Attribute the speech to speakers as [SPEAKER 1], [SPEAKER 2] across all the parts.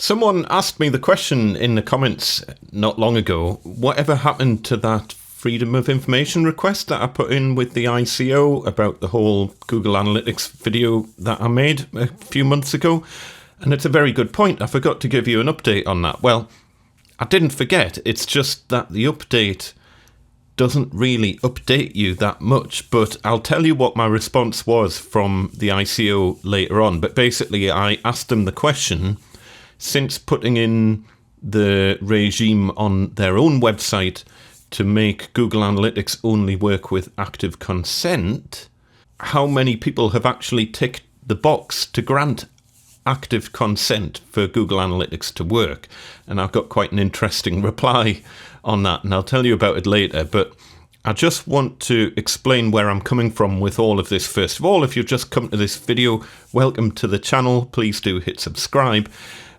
[SPEAKER 1] Someone asked me the question in the comments not long ago, whatever happened to that freedom of information request that I put in with the ICO about the whole Google Analytics video that I made a few months ago? And it's a very good point. I forgot to give you an update on that. Well, I didn't forget. It's just that the update doesn't really update you that much, but I'll tell you what my response was from the ICO later on. But basically, I asked them the question, since putting in the regime on their own website to make Google Analytics only work with active consent, how many people have actually ticked the box to grant active consent for Google Analytics to work? And I've got quite an interesting reply on that, and I'll tell you about it later. But I just want to explain where I'm coming from with all of this. First of all, if you've just come to this video, welcome to the channel. Please do hit subscribe.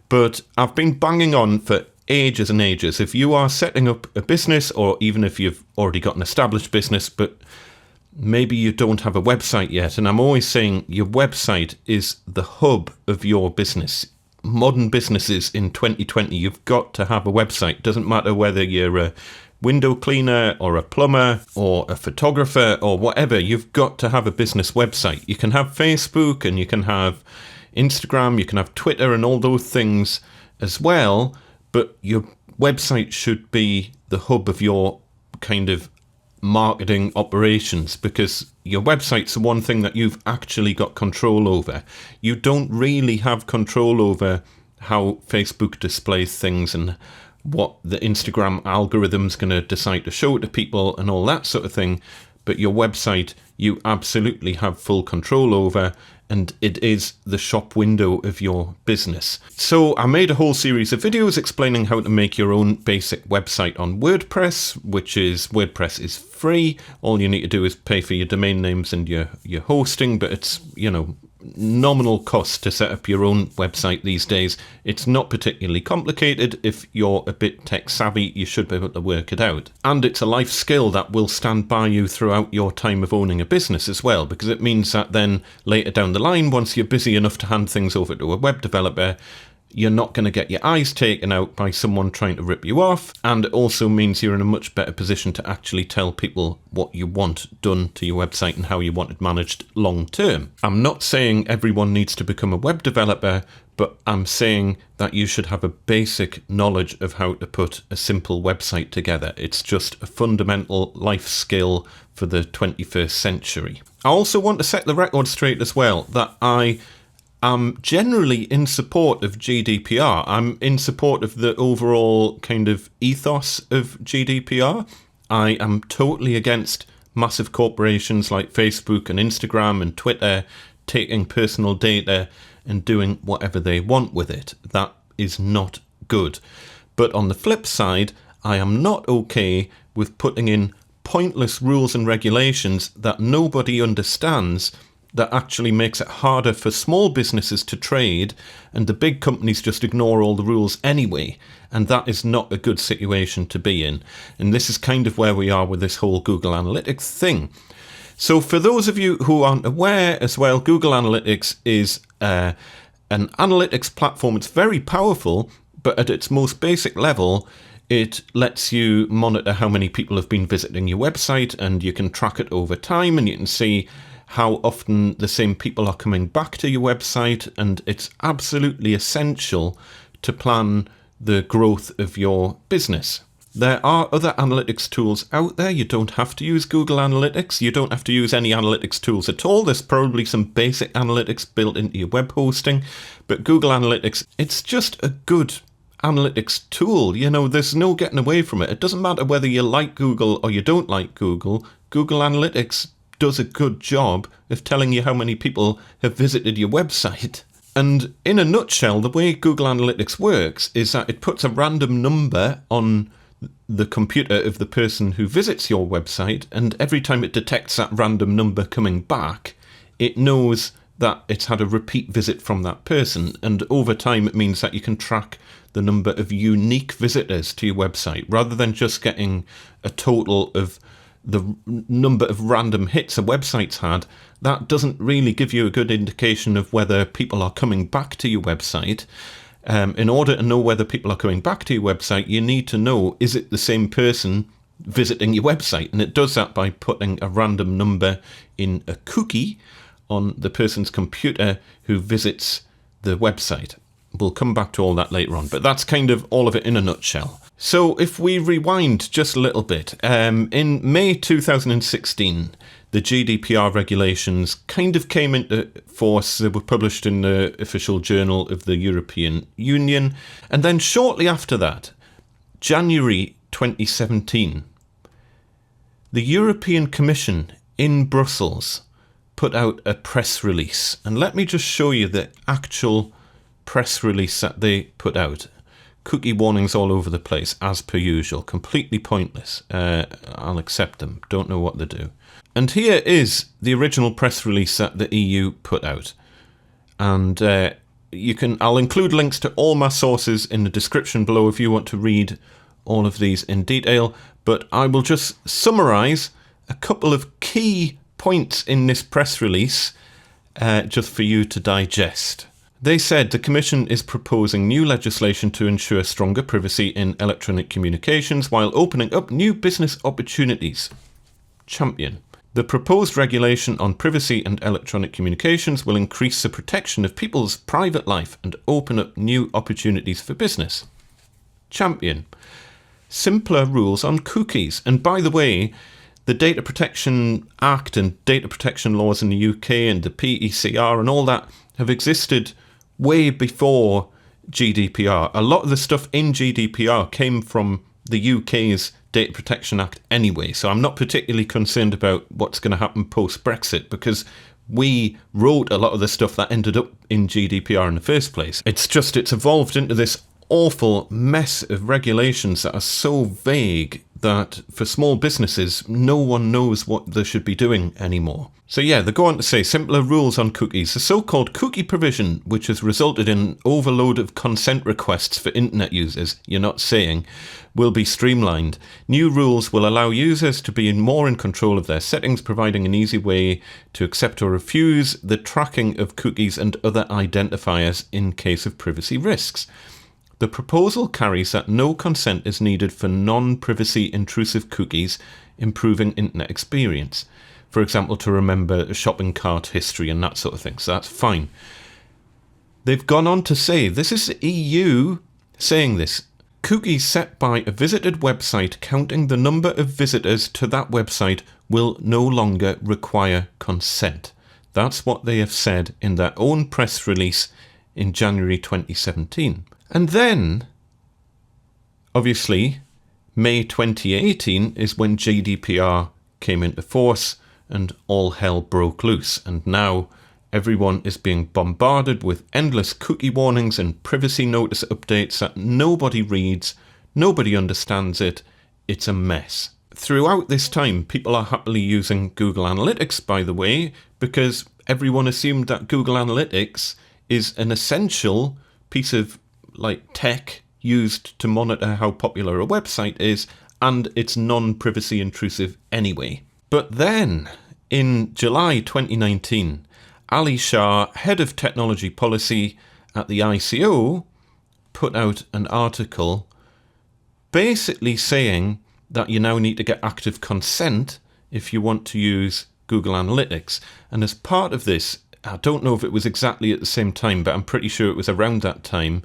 [SPEAKER 1] But I've been banging on for ages and ages. If you are setting up a business, or even if you've already got an established business, but maybe you don't have a website yet, and I'm always saying your website is the hub of your business. Modern businesses in 2020, you've got to have a website. Doesn't matter whether you're a window cleaner or a plumber or a photographer or whatever, you've got to have a business website. You can have Facebook and you can have Instagram, you can have Twitter and all those things as well, but your website should be the hub of your kind of marketing operations, because your website's the one thing that you've actually got control over. You don't really have control over how Facebook displays things and what the Instagram algorithm's going to decide to show to people and all that sort of thing. But your website, you absolutely have full control over, and it is the shop window of your business. So I made a whole series of videos explaining how to make your own basic website on WordPress, WordPress is free. All you need to do is pay for your domain names and your hosting, but it's, nominal cost to set up your own website these days. It's not particularly complicated. If you're a bit tech savvy, you should be able to work it out. And it's a life skill that will stand by you throughout your time of owning a business as well, because it means that then later down the line, once you're busy enough to hand things over to a web developer, you're not going to get your eyes taken out by someone trying to rip you off. And it also means you're in a much better position to actually tell people what you want done to your website and how you want it managed long term. I'm not saying everyone needs to become a web developer, but I'm saying that you should have a basic knowledge of how to put a simple website together. It's just a fundamental life skill for the 21st century. I also want to set the record straight as well that I'm generally in support of GDPR. I'm in support of the overall kind of ethos of GDPR. I am totally against massive corporations like Facebook and Instagram and Twitter taking personal data and doing whatever they want with it. That is not good. But on the flip side, I am not okay with putting in pointless rules and regulations that nobody understands, that actually makes it harder for small businesses to trade, and the big companies just ignore all the rules anyway. And that is not a good situation to be in. And this is kind of where we are with this whole Google Analytics thing. So for those of you who aren't aware as well, Google Analytics is an analytics platform. It's very powerful, but at its most basic level, it lets you monitor how many people have been visiting your website, and you can track it over time, and you can see how often the same people are coming back to your website, and it's absolutely essential to plan the growth of your business. There are other analytics tools out there. You don't have to use Google Analytics. You don't have to use any analytics tools at all. There's probably some basic analytics built into your web hosting, but Google Analytics, it's just a good analytics tool. There's no getting away from it. It doesn't matter whether you like Google or you don't like Google. Google Analytics does a good job of telling you how many people have visited your website. And in a nutshell, the way Google Analytics works is that it puts a random number on the computer of the person who visits your website, and every time it detects that random number coming back, it knows that it's had a repeat visit from that person. And over time, it means that you can track the number of unique visitors to your website, rather than just getting a total of the number of random hits a website's had. That doesn't really give you a good indication of whether people are coming back to your website. In order to know whether people are coming back to your website, you need to know, is it the same person visiting your website? And it does that by putting a random number in a cookie on the person's computer who visits the website. We'll come back to all that later on, but that's kind of all of it in a nutshell. So if we rewind just a little bit, in May 2016, the GDPR regulations kind of came into force. They were published in the official journal of the European Union. And then shortly after that, January 2017, the European Commission in Brussels put out a press release. And let me just show you the actual press release that they put out. Cookie warnings all over the place, as per usual. Completely pointless. I'll accept them. Don't know what they do. And here is the original press release that the EU put out. And I'll include links to all my sources in the description below if you want to read all of these in detail. But I will just summarise a couple of key points in this press release just for you to digest. They said the Commission is proposing new legislation to ensure stronger privacy in electronic communications while opening up new business opportunities. Champion. The proposed regulation on privacy and electronic communications will increase the protection of people's private life and open up new opportunities for business. Champion. Simpler rules on cookies. And by the way, the Data Protection Act and data protection laws in the UK and the PECR and all that have existed way before GDPR. A lot of the stuff in GDPR came from the UK's Data Protection Act anyway, so I'm not particularly concerned about what's going to happen post-Brexit because we wrote a lot of the stuff that ended up in GDPR in the first place. It's evolved into this awful mess of regulations that are so vague that for small businesses, no one knows what they should be doing anymore. So yeah, they go on to say simpler rules on cookies. The so-called cookie provision, which has resulted in an overload of consent requests for internet users, you're not saying, will be streamlined. New rules will allow users to be more in control of their settings, providing an easy way to accept or refuse the tracking of cookies and other identifiers in case of privacy risks. The proposal carries that no consent is needed for non-privacy intrusive cookies, improving internet experience. For example, to remember a shopping cart history and that sort of thing. So that's fine. They've gone on to say, this is the EU saying this, cookies set by a visited website counting the number of visitors to that website will no longer require consent. That's what they have said in their own press release in January 2017. And then, obviously, May 2018 is when GDPR came into force and all hell broke loose. And now everyone is being bombarded with endless cookie warnings and privacy notice updates that nobody reads, nobody understands it. It's a mess. Throughout this time, people are happily using Google Analytics, by the way, because everyone assumed that Google Analytics is an essential piece of tech used to monitor how popular a website is, and it's non-privacy intrusive anyway. But then, in July 2019, Ali Shah, head of technology policy at the ICO, put out an article basically saying that you now need to get active consent if you want to use Google Analytics. And as part of this, I don't know if it was exactly at the same time, but I'm pretty sure it was around that time,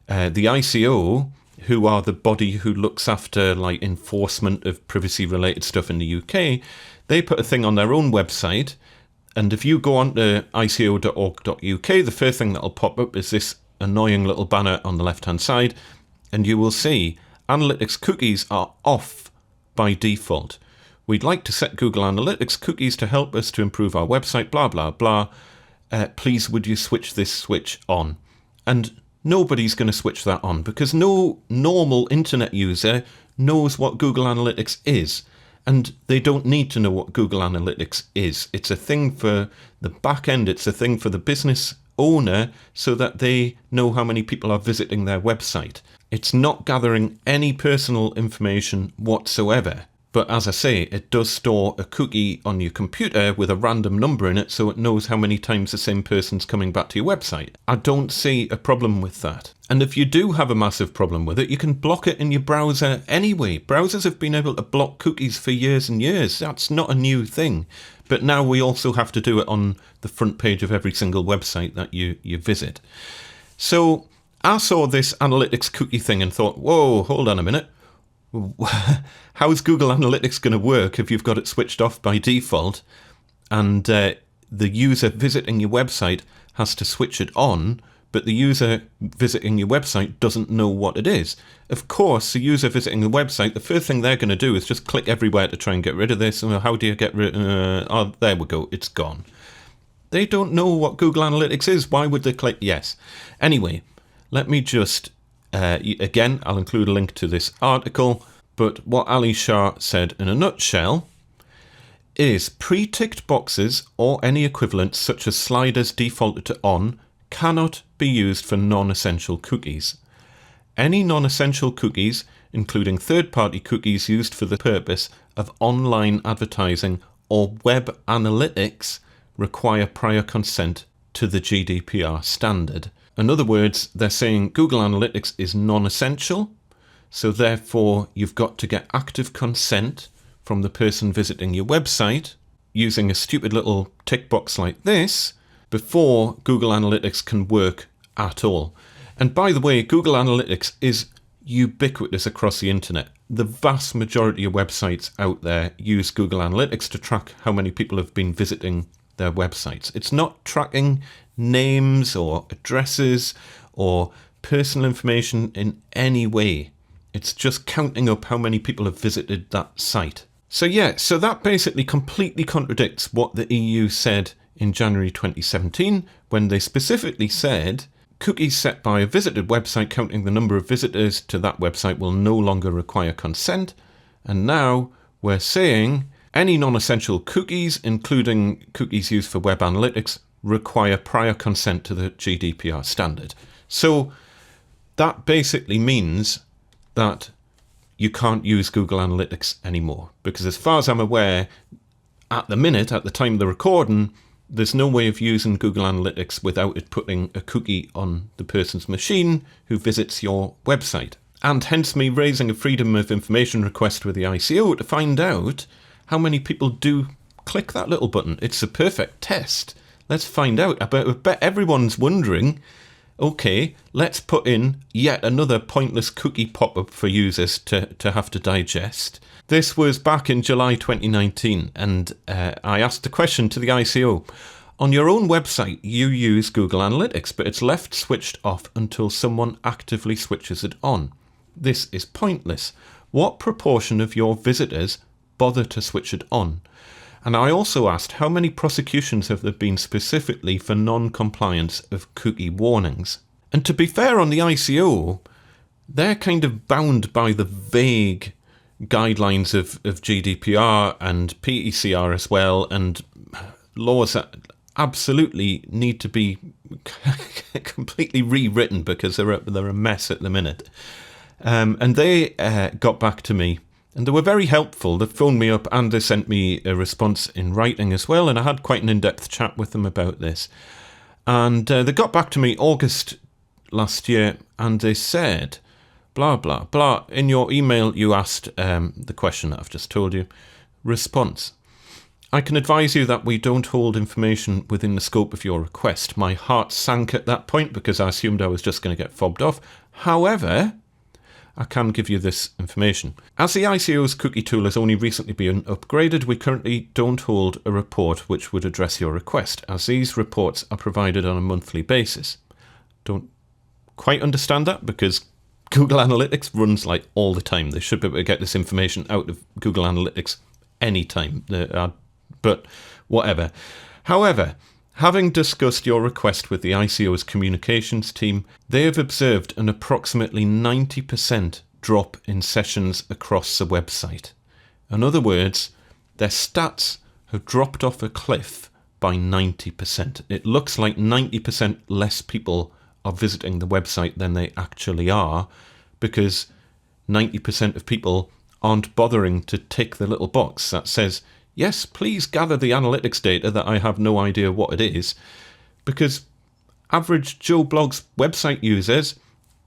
[SPEAKER 1] the ICO, who are the body who looks after enforcement of privacy related stuff in the UK, they put a thing on their own website. And if you go on to ico.org.uk, the first thing that'll pop up is this annoying little banner on the left hand side. And you will see Analytics cookies are off by default. We'd like to set Google Analytics cookies to help us to improve our website, blah, blah, blah. Please, would you switch this switch on? And nobody's going to switch that on because no normal internet user knows what Google Analytics is. And they don't need to know what Google Analytics is. It's a thing for the back end. It's a thing for the business owner so that they know how many people are visiting their website. It's not gathering any personal information whatsoever. But as I say, it does store a cookie on your computer with a random number in it so it knows how many times the same person's coming back to your website. I don't see a problem with that. And if you do have a massive problem with it, you can block it in your browser anyway. Browsers have been able to block cookies for years and years. That's not a new thing. But now we also have to do it on the front page of every single website that you visit. So I saw this analytics cookie thing and thought, whoa, hold on a minute. How's Google Analytics going to work if you've got it switched off by default and the user visiting your website has to switch it on, but the user visiting your website doesn't know what it is? Of course, the user visiting the website, the first thing they're going to do is just click everywhere to try and get rid of this. How do you get rid? Oh, there we go. It's gone. They don't know what Google Analytics is. Why would they click yes? Anyway, let me just, again, I'll include a link to this article, but what Ali Shah said in a nutshell is pre-ticked boxes or any equivalent such as sliders defaulted to on cannot be used for non-essential cookies. Any non-essential cookies, including third-party cookies used for the purpose of online advertising or web analytics, require prior consent to the GDPR standard. In other words, they're saying Google Analytics is non-essential, so therefore you've got to get active consent from the person visiting your website using a stupid little tick box like this before Google Analytics can work at all. And by the way, Google Analytics is ubiquitous across the internet. The vast majority of websites out there use Google Analytics to track how many people have been visiting their websites. It's not tracking names or addresses or personal information in any way. It's just counting up how many people have visited that site. So yeah, so that basically completely contradicts what the EU said in January 2017, when they specifically said cookies set by a visited website counting the number of visitors to that website will no longer require consent. And now we're saying any non-essential cookies, including cookies used for web analytics, require prior consent to the GDPR standard. So that basically means that you can't use Google Analytics anymore, because as far as I'm aware, at the minute, at the time of the recording, there's no way of using Google Analytics without it putting a cookie on the person's machine who visits your website. And hence me raising a Freedom of Information request with the ICO to find out how many people do click that little button. It's a perfect test. Let's find out. I bet everyone's wondering, okay, let's put in yet another pointless cookie pop-up for users to have to digest. This was back in July 2019, and I asked the question to the ICO. On your own website, you use Google Analytics, but it's left switched off until someone actively switches it on. This is pointless. What proportion of your visitors bother to switch it on? And I also asked how many prosecutions have there been specifically for non-compliance of cookie warnings. And to be fair on the ICO, they're kind of bound by the vague guidelines of GDPR and PECR as well, and laws that absolutely need to be completely rewritten because they're a mess at the minute. And they got back to me, and they were very helpful. They phoned me up and they sent me a response in writing as well, and I had quite an in-depth chat with them about this. And they got back to me August last year, and they said, blah, blah, blah. In your email, you asked the question that I've just told you. Response. I can advise you that we don't hold information within the scope of your request. My heart sank at that point because I assumed I was just going to get fobbed off. However, I can give you this information. As the ICO's cookie tool has only recently been upgraded, we currently don't hold a report which would address your request, as these reports are provided on a monthly basis. Don't quite understand that because Google Analytics runs like all the time. They should be able to get this information out of Google Analytics anytime. But whatever. However, having discussed your request with the ICO's communications team, they have observed an approximately 90% drop in sessions across the website. In other words, their stats have dropped off a cliff by 90%. It looks like 90% less people are visiting the website than they actually are, because 90% of people aren't bothering to tick the little box that says, yes, please gather the analytics data that I have no idea what it is, because average Joe Blogs website users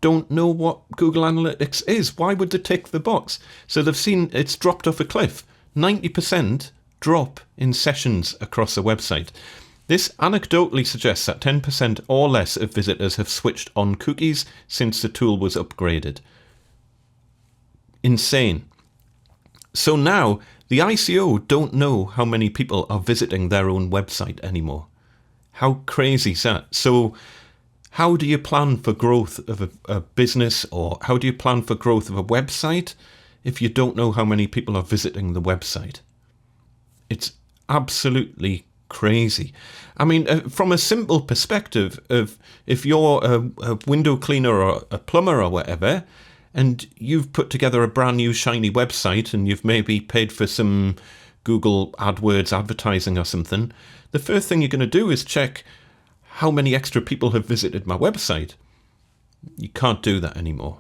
[SPEAKER 1] don't know what Google Analytics is. Why would they tick the box? So they've seen it's dropped off a cliff. 90% drop in sessions across a website. This anecdotally suggests that 10% or less of visitors have switched on cookies since the tool was upgraded. Insane. So now the ICO don't know how many people are visiting their own website anymore. How crazy is that? So how do you plan for growth of a business, or how do you plan for growth of a website if you don't know how many people are visiting the website? It's absolutely crazy. I mean, from a simple perspective of if you're a window cleaner or a plumber or whatever, and you've put together a brand new shiny website and you've maybe paid for some Google AdWords advertising or something, the first thing you're going to do is check how many extra people have visited my website. You can't do that anymore.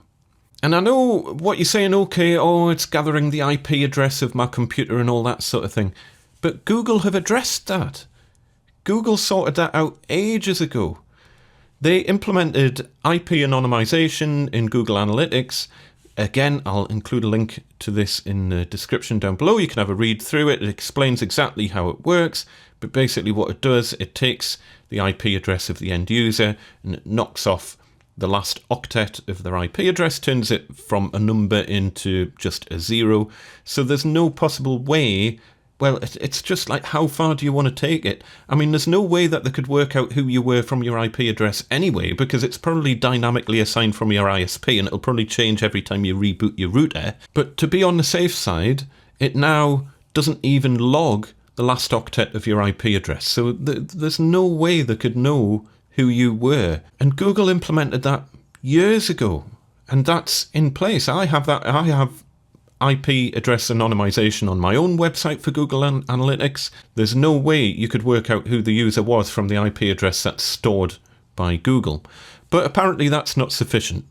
[SPEAKER 1] And I know what you're saying, okay, it's gathering the IP address of my computer and all that sort of thing. But Google have addressed that. Google sorted that out ages ago. They implemented IP anonymisation in Google Analytics. Again, I'll include a link to this in the description down below. You can have a read through it. It explains exactly how it works. But basically what it does, it takes the IP address of the end user and it knocks off the last octet of their IP address, turns it from a number into just a 0. So there's no possible way. Well, it's just like, how far do you want to take it? I mean, there's no way that they could work out who you were from your IP address anyway, because it's probably dynamically assigned from your ISP and it'll probably change every time you reboot your router. But to be on the safe side, it now doesn't even log the last octet of your IP address. So there's no way they could know who you were. And Google implemented that years ago, and that's in place. I have IP address anonymization on my own website for Google Analytics. There's no way you could work out who the user was from the IP address that's stored by Google. But apparently that's not sufficient.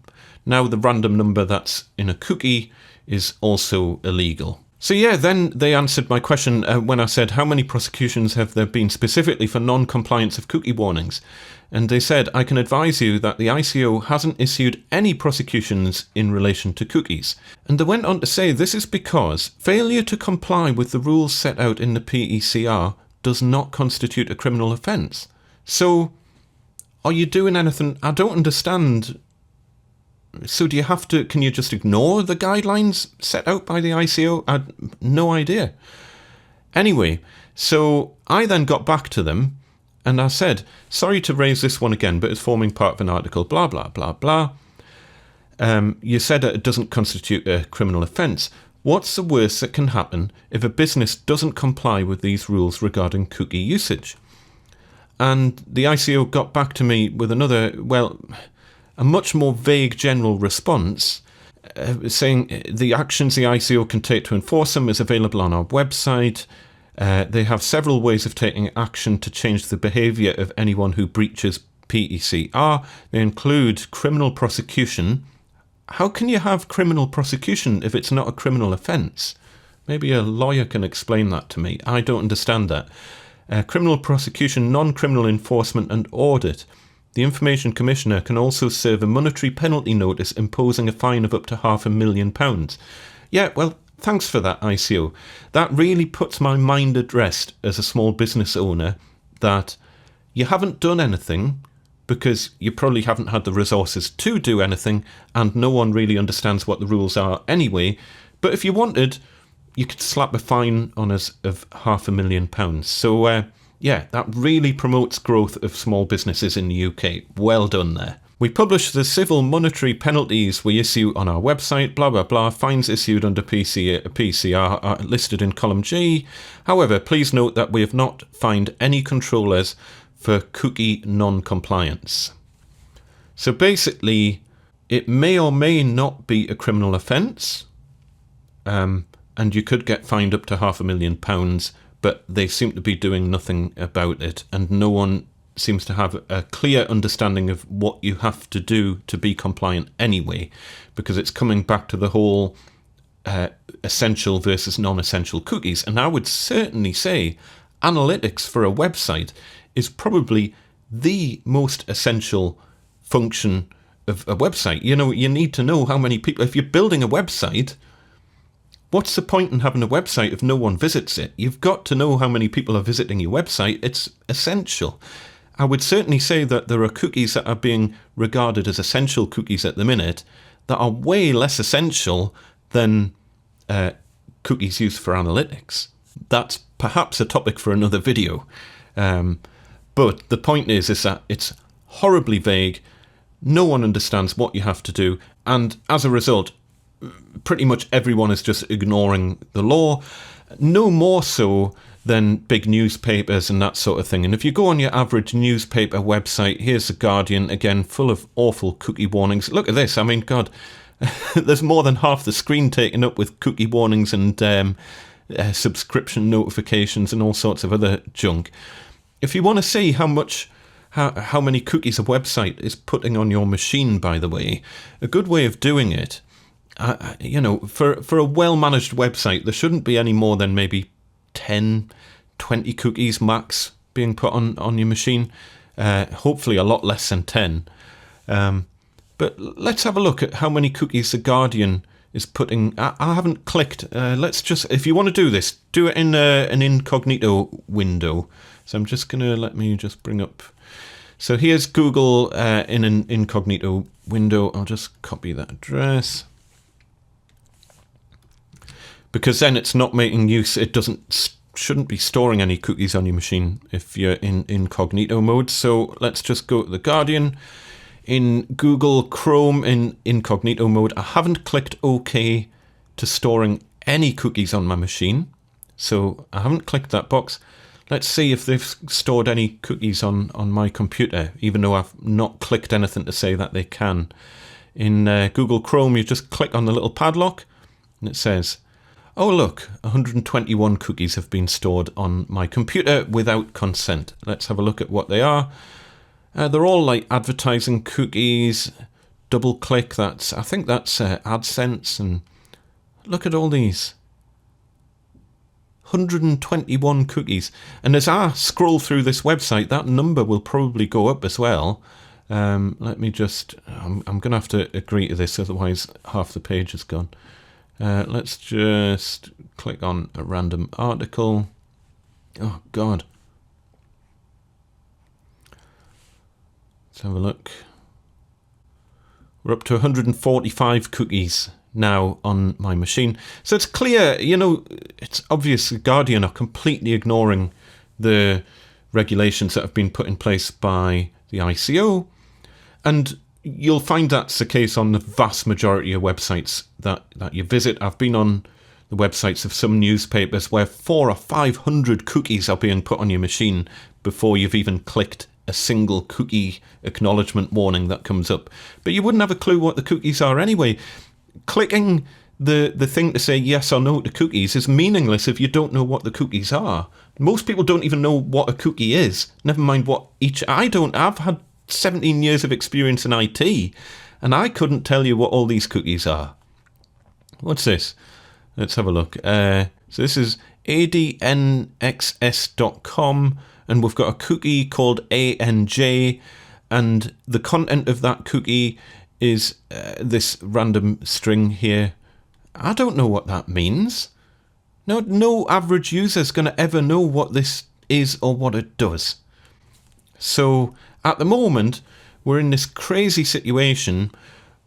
[SPEAKER 1] Now the random number that's in a cookie is also illegal. So yeah, then they answered my question when I said, how many prosecutions have there been specifically for non-compliance of cookie warnings? And they said, I can advise you that the ICO hasn't issued any prosecutions in relation to cookies. And they went on to say this is because failure to comply with the rules set out in the PECR does not constitute a criminal offence. So are you doing anything? I don't understand. So do you have to, can you just ignore the guidelines set out by the ICO? I had no idea. Anyway, so I then got back to them and I said, sorry to raise this one again, but it's forming part of an article, blah, blah, blah, blah. You said that it doesn't constitute a criminal offence. What's the worst that can happen if a business doesn't comply with these rules regarding cookie usage? And the ICO got back to me with another, well, a much more vague general response, saying the actions the ICO can take to enforce them is available on our website. They have several ways of taking action to change the behaviour of anyone who breaches PECR. They include criminal prosecution. How can you have criminal prosecution if it's not a criminal offence? Maybe a lawyer can explain that to me. I don't understand that. Criminal prosecution, non-criminal enforcement and audit. The Information Commissioner can also serve a monetary penalty notice imposing a fine of up to £500,000. Yeah, well, thanks for that, ICO. That really puts my mind at rest as a small business owner that you haven't done anything because you probably haven't had the resources to do anything and no one really understands what the rules are anyway. But if you wanted, you could slap a fine on us of £500,000. So, yeah, that really promotes growth of small businesses in the UK. Well done there. We publish the civil monetary penalties we issue on our website, blah, blah, blah. Fines issued under PCR are listed in column G. However, please note that we have not fined any controllers for cookie non-compliance. So basically, it may or may not be a criminal offence, and you could get fined up to £500,000, but they seem to be doing nothing about it, and no one seems to have a clear understanding of what you have to do to be compliant anyway, because it's coming back to the whole essential versus non-essential cookies. And I would certainly say analytics for a website is probably the most essential function of a website. You know, you need to know how many people. If you're building a website, what's the point in having a website if no one visits it? You've got to know how many people are visiting your website. It's essential. I would certainly say that there are cookies that are being regarded as essential cookies at the minute that are way less essential than cookies used for analytics. That's perhaps a topic for another video. But the point is that it's horribly vague. No one understands what you have to do. And as a result, pretty much everyone is just ignoring the law. No more so than big newspapers and that sort of thing. And if you go on your average newspaper website, here's The Guardian, again, full of awful cookie warnings. Look at this. I mean, God, there's more than half the screen taken up with cookie warnings and subscription notifications and all sorts of other junk. If you want to see how many cookies a website is putting on your machine, by the way, a good way of doing it, for a well-managed website, there shouldn't be any more than maybe 10, 20 cookies max being put on your machine. Hopefully a lot less than 10. But let's have a look at how many cookies The Guardian is putting. I haven't clicked. Let's just, if you want to do this, do it in an incognito window. So I'm just going to, let me just bring up. So here's Google in an incognito window. I'll just copy that address. Because then it's not making use, it shouldn't be storing any cookies on your machine if you're in incognito mode. So let's just go to The Guardian in Google Chrome in incognito mode. I haven't clicked OK to storing any cookies on my machine. So I haven't clicked that box. Let's see if they've stored any cookies on my computer, even though I've not clicked anything to say that they can. In Google Chrome, you just click on the little padlock and it says, oh look, 121 cookies have been stored on my computer without consent. Let's have a look at what they are. They're all like advertising cookies. Double click, I think that's AdSense, and look at all these. 121 cookies. And as I scroll through this website, that number will probably go up as well. Let me just, I'm going to have to agree to this, otherwise half the page is gone. Let's just click on a random article. Oh, God. Let's have a look. We're up to 145 cookies now on my machine. So it's clear, it's obvious The Guardian are completely ignoring the regulations that have been put in place by the ICO. And you'll find that's the case on the vast majority of websites that you visit. I've been on the websites of some newspapers where 400 or 500 cookies are being put on your machine before you've even clicked a single cookie acknowledgement warning that comes up. But you wouldn't have a clue what the cookies are anyway. Clicking the thing to say yes or no to cookies is meaningless if you don't know what the cookies are. Most people don't even know what a cookie is, never mind what each. I've had 17 years of experience in IT, and I couldn't tell you what all these cookies are. What's this? Let's have a look. So this is adnxs.com, and we've got a cookie called ANJ, and the content of that cookie is this random string here. I don't know what that means. No average user is going to ever know what this is or what it does. So at the moment, we're in this crazy situation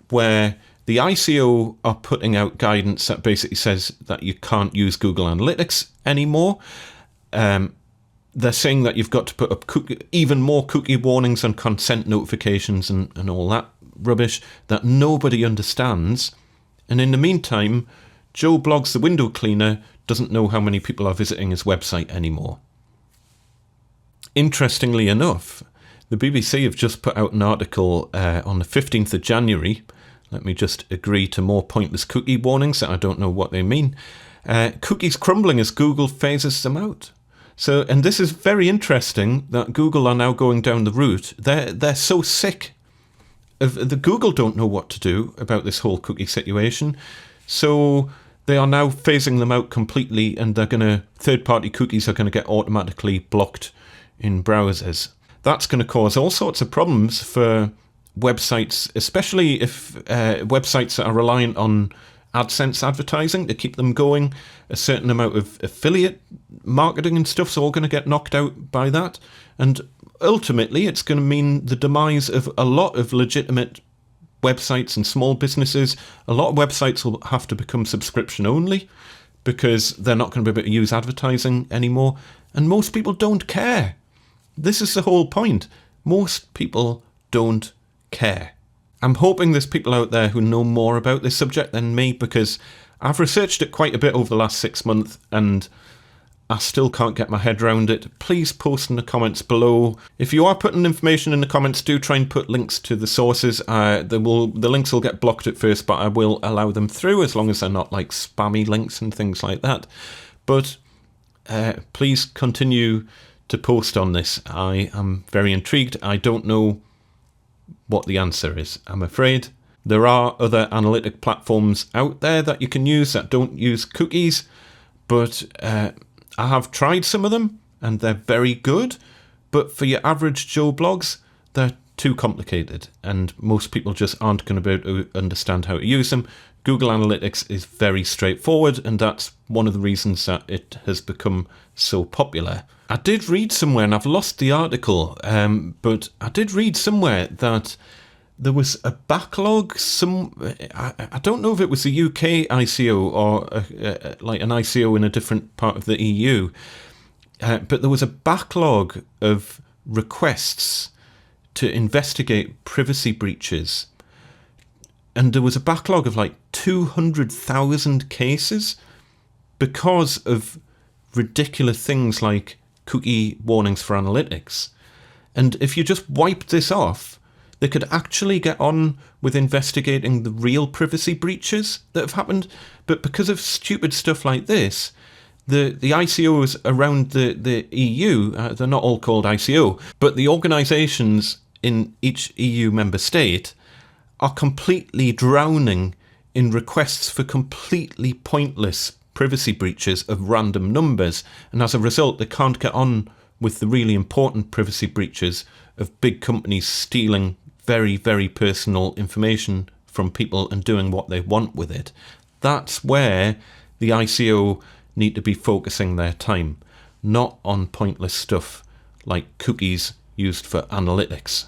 [SPEAKER 1] where the ICO are putting out guidance that basically says that you can't use Google Analytics anymore. They're saying that you've got to put up even more cookie warnings and consent notifications and all that rubbish that nobody understands. And in the meantime, Joe Blogs the window cleaner doesn't know how many people are visiting his website anymore. Interestingly enough, the BBC have just put out an article on the 15th of January. Let me just agree to more pointless cookie warnings that I don't know what they mean. Cookies crumbling as Google phases them out. So, and this is very interesting that Google are now going down the route. They're so sick of the Google don't know what to do about this whole cookie situation. So they are now phasing them out completely, and third-party cookies are going to get automatically blocked in browsers. That's going to cause all sorts of problems for websites, especially if websites that are reliant on AdSense advertising to keep them going, a certain amount of affiliate marketing and stuff's all going to get knocked out by that. And ultimately, it's going to mean the demise of a lot of legitimate websites and small businesses. A lot of websites will have to become subscription only because they're not going to be able to use advertising anymore. And most people don't care. This is the whole point. Most people don't care. I'm hoping there's people out there who know more about this subject than me, because I've researched it quite a bit over the last 6 months and I still can't get my head around it. Please post in the comments below. If you are putting information in the comments, do try and put links to the sources. The links will get blocked at first, but I will allow them through as long as they're not like spammy links and things like that. But please continue to post on this. I am very intrigued. I don't know what the answer is, I'm afraid. There are other analytic platforms out there that you can use that don't use cookies, but I have tried some of them and they're very good, but for your average Joe blogs, they're too complicated and most people just aren't going to be able to understand how to use them. Google Analytics is very straightforward, and that's one of the reasons that it has become so popular. I did read somewhere, and I've lost the article, but I did read somewhere that there was a backlog. I don't know if it was the UK ICO or like an ICO in a different part of the EU, but there was a backlog of requests to investigate privacy breaches. And there was a backlog of like 200,000 cases because of ridiculous things like cookie warnings for analytics. And if you just wiped this off, they could actually get on with investigating the real privacy breaches that have happened. But because of stupid stuff like this, the ICOs around the EU, they're not all called ICO, but the organisations in each EU member state are completely drowning in requests for completely pointless privacy breaches of random numbers, and as a result they can't get on with the really important privacy breaches of big companies stealing very, very personal information from people and doing what they want with it. That's where the ICO need to be focusing their time, not on pointless stuff like cookies used for analytics.